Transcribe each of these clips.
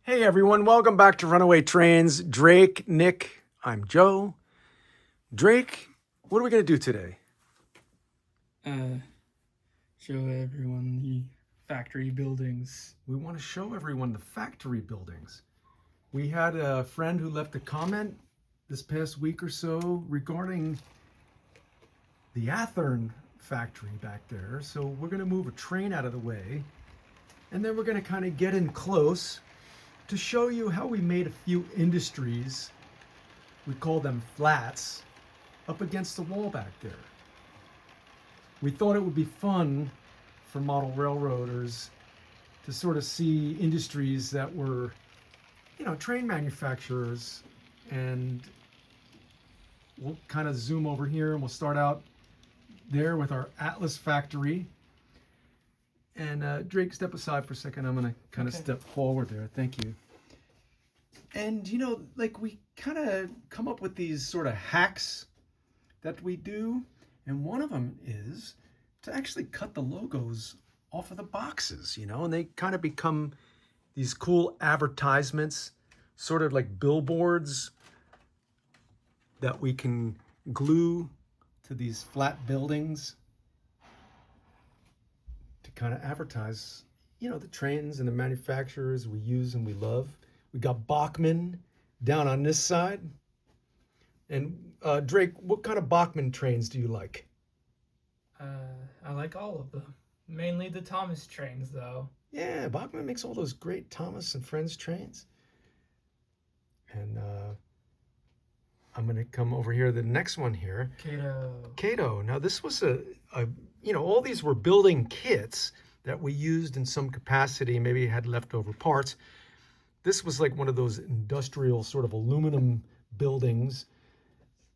Hey everyone, welcome back to Runaway Trains. Drake, Nick, I'm Joe. Drake, what are we going to do today? Show everyone the factory buildings. We want to show everyone the factory buildings. We had a friend who left a comment this past week or so regarding the Athern factory back there. So we're going to move a train out of the way, and then we're going to kind of get in close to show you how we made a few industries, we call them flats, up against the wall back there. We thought it would be fun for model railroaders to sort of see industries that were, train manufacturers. And we'll kind of zoom over here and we'll start out there with our Atlas factory. And Drake, step aside for a second. I'm going to kind of step forward there. Thank you. And, we kind of come up with these sort of hacks that we do. And one of them is to actually cut the logos off of the boxes, and they kind of become these cool advertisements, sort of like billboards that we can glue to these flat buildings to kind of advertise, the trains and the manufacturers we use and we love. We got Bachmann down on this side. And Drake, what kind of Bachmann trains do you like? I like all of them. Mainly the Thomas trains, though. Yeah, Bachmann makes all those great Thomas and Friends trains. And I'm going to come over here to the next one here. Cato. Now, this was all these were building kits that we used in some capacity, maybe had leftover parts. This was like one of those industrial sort of aluminum buildings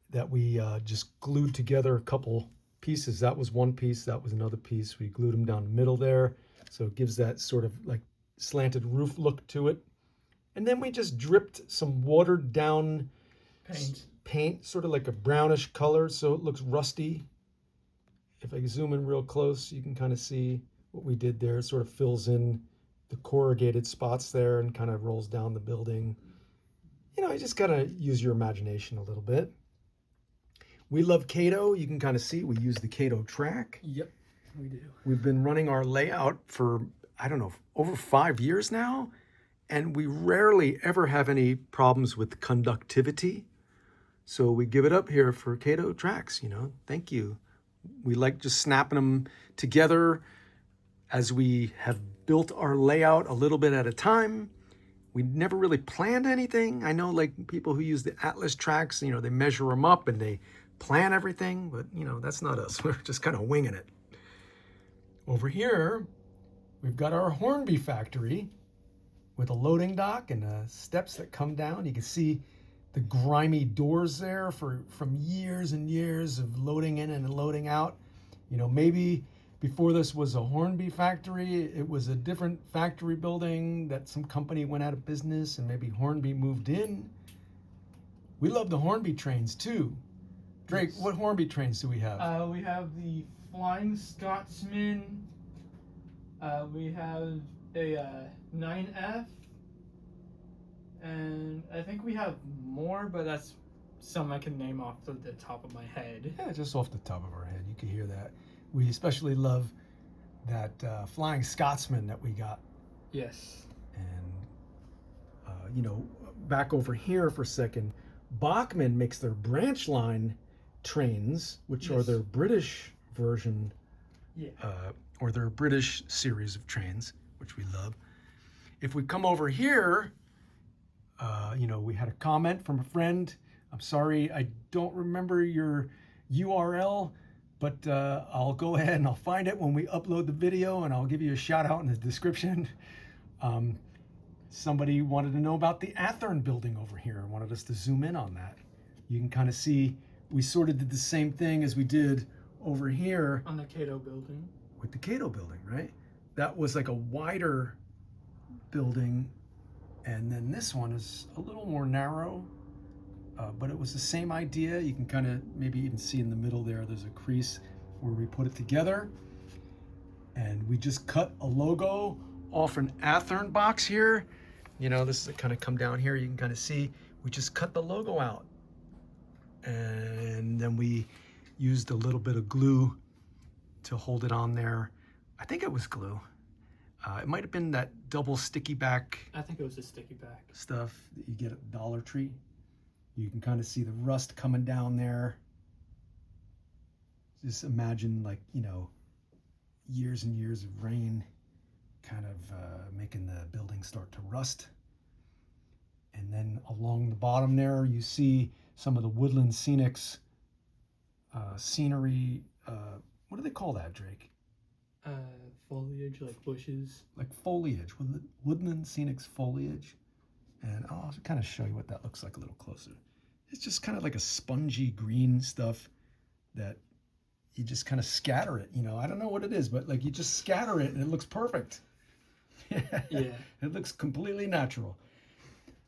that we just glued together a couple pieces. That was one piece, that was another piece. We glued them down the middle there. So it gives that sort of like slanted roof look to it. And then we just dripped some watered down paint, sort of like a brownish color, so it looks rusty. If I zoom in real close, you can kind of see what we did there. It sort of fills in the corrugated spots there and kind of rolls down the building. You just got to use your imagination a little bit. We love Cato. You can kind of see we use the Cato track. Yep, we do. We've been running our layout for, over 5 years now, and we rarely ever have any problems with conductivity. So we give it up here for Cato tracks, Thank you. We like just snapping them together as we have built our layout a little bit at a time. We never really planned anything. I know like people who use the Atlas tracks, they measure them up and they plan everything, but that's not us. We're just kind of winging it. Over here, we've got our Hornby factory with a loading dock and steps that come down. You can see the grimy doors there from years and years of loading in and loading out. Maybe before this was a Hornby factory, it was a different factory building that some company went out of business and maybe Hornby moved in. We love the Hornby trains too. Drake, what Hornby trains do we have? We have the Flying Scotsman. We have a 9F. And I think we have more, but that's some I can name off the top of my head. Yeah, just off the top of our head. You can hear that. We especially love that Flying Scotsman that we got. Yes. And, back over here for a second, Bachmann makes their branch line trains, which are their British version, or their British series of trains, which we love. If we come over here, we had a comment from a friend. I'm sorry, I don't remember your URL, but I'll go ahead and I'll find it when we upload the video, and I'll give you a shout out in the description. Somebody wanted to know about the Athern building over here and wanted us to zoom in on that. You can kind of see we sort of did the same thing as we did over here on the Cato building. With the Cato building, right? That was like a wider building, and then this one is a little more narrow, but it was the same idea. You can kind of maybe even see in the middle there's a crease where we put it together, and we just cut a logo off an Athern box here. You know, this is kind of come down here. You can kind of see we just cut the logo out. And then we used a little bit of glue to hold it on there. I think it was glue. It might have been that double sticky back. I think it was a sticky back stuff that you get at Dollar Tree. You can kind of see the rust coming down there. Just imagine, like, you know, years and years of rain kind of making the building start to rust. And then along the bottom there, you see some of the woodland scenics, scenery. What do they call that, Drake? Foliage, like bushes. Like foliage, woodland scenics foliage. And I'll kind of show you what that looks like a little closer. It's just kind of like a spongy green stuff that you just kind of scatter it. You know, I don't know what it is, but like you just scatter it and it looks perfect. Yeah. It looks completely natural.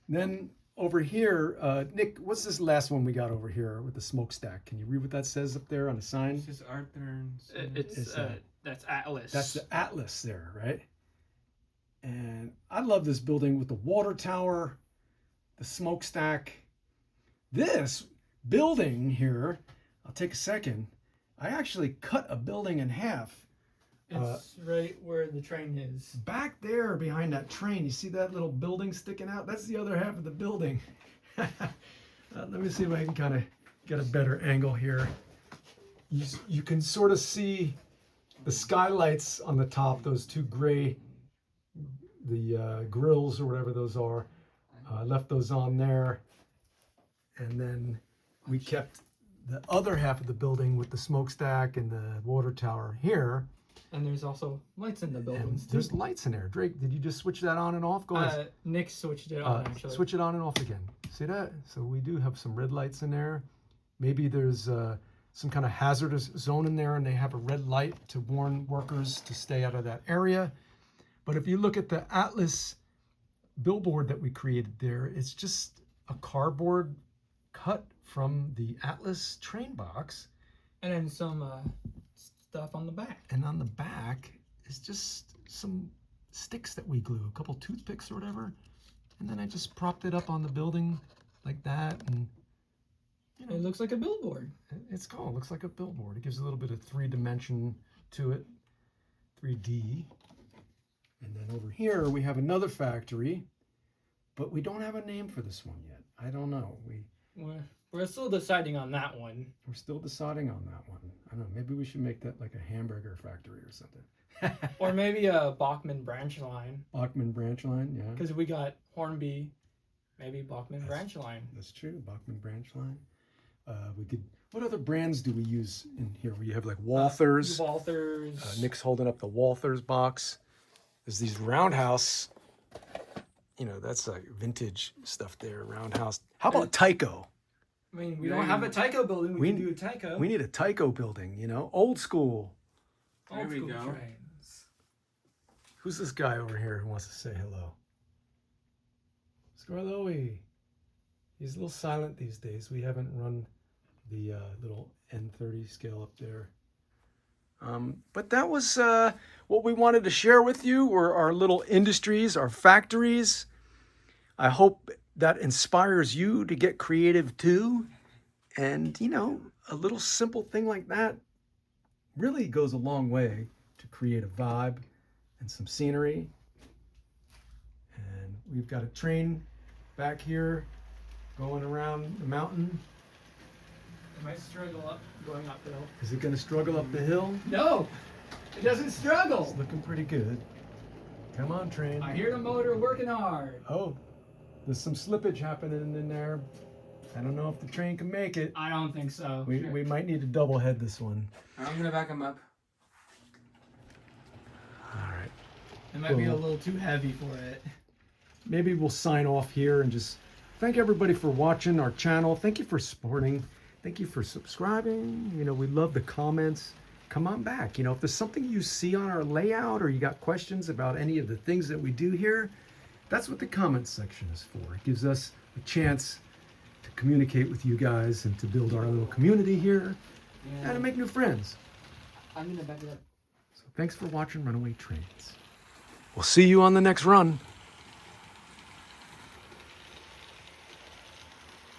Then over here, Nick, what's this last one we got over here with the smokestack? Can you read what that says up there on the sign? It's just Arthur's. That's Atlas. That's the Atlas there, right? And I love this building with the water tower, the smokestack. This building here, I'll take a second. I actually cut a building in half. It's right where the train is. Back there behind that train, you see that little building sticking out? That's the other half of the building. Let me see if I can kind of get a better angle here. You can sort of see the skylights on the top, those two gray, the grills or whatever those are. I left those on there. And then we kept the other half of the building with the smokestack and the water tower here. And there's also lights in the buildings, too. There's lights in there. Drake, did you just switch that on and off? Go ahead. Nick switched it on, actually. Switch it on and off again. See that? So we do have some red lights in there. Maybe there's some kind of hazardous zone in there and they have a red light to warn workers to stay out of that area. But if you look at the Atlas billboard that we created there, it's just a cardboard cut from the Atlas train box. And then some stuff on the back. And on the back is just some sticks that we glue, a couple toothpicks or whatever. And then I just propped it up on the building like that. And you know, It looks like a billboard. it's cool. It looks like a billboard. It gives a little bit of 3D to it, 3D. And then over here we have another factory, but we don't have a name for this one yet. I don't know. We're still deciding on that one. We're still deciding on that one. I don't know. Maybe we should make that like a hamburger factory or something. Or maybe a Bachman branch line. Bachman branch line, yeah. Because we got Hornby, maybe Bachman branch line. That's true. Bachman branch line. We could. What other brands do we use in here? We have like Walthers. Walthers. Nick's holding up the Walthers box. There's these Roundhouse. You know, that's like vintage stuff there. Roundhouse. How about Tyco? I mean, we don't have a Tyco building. We can do a Tyco. We need a Tyco building. You know, old school. There we go. Trains. Who's this guy over here who wants to say hello? Scarloey. He's a little silent these days. We haven't run the little N30 scale up there. But that was what we wanted to share with you, were our little industries, our factories. I hope that inspires you to get creative too. And, you know, a little simple thing like that really goes a long way to create a vibe and some scenery. And we've got a train back here going around the mountain. It might struggle up going uphill. Is it going to struggle up the hill? No, it doesn't struggle. It's looking pretty good. Come on, train. I hear the motor working hard. Oh, there's some slippage happening in there. I don't know if the train can make it. I don't think so. We might need to double head this one. I'm gonna back him up. All right. It might be a little too heavy for it. Maybe we'll sign off here and just thank everybody for watching our channel. Thank you for supporting. Thank you for subscribing. You know, we love the comments. Come on back. You know, if there's something you see on our layout or you got questions about any of the things that we do here, that's what the comments section is for. It gives us a chance to communicate with you guys and to build our little community here and to make new friends. I'm gonna back it up. So thanks for watching Runaway Trains. We'll see you on the next run.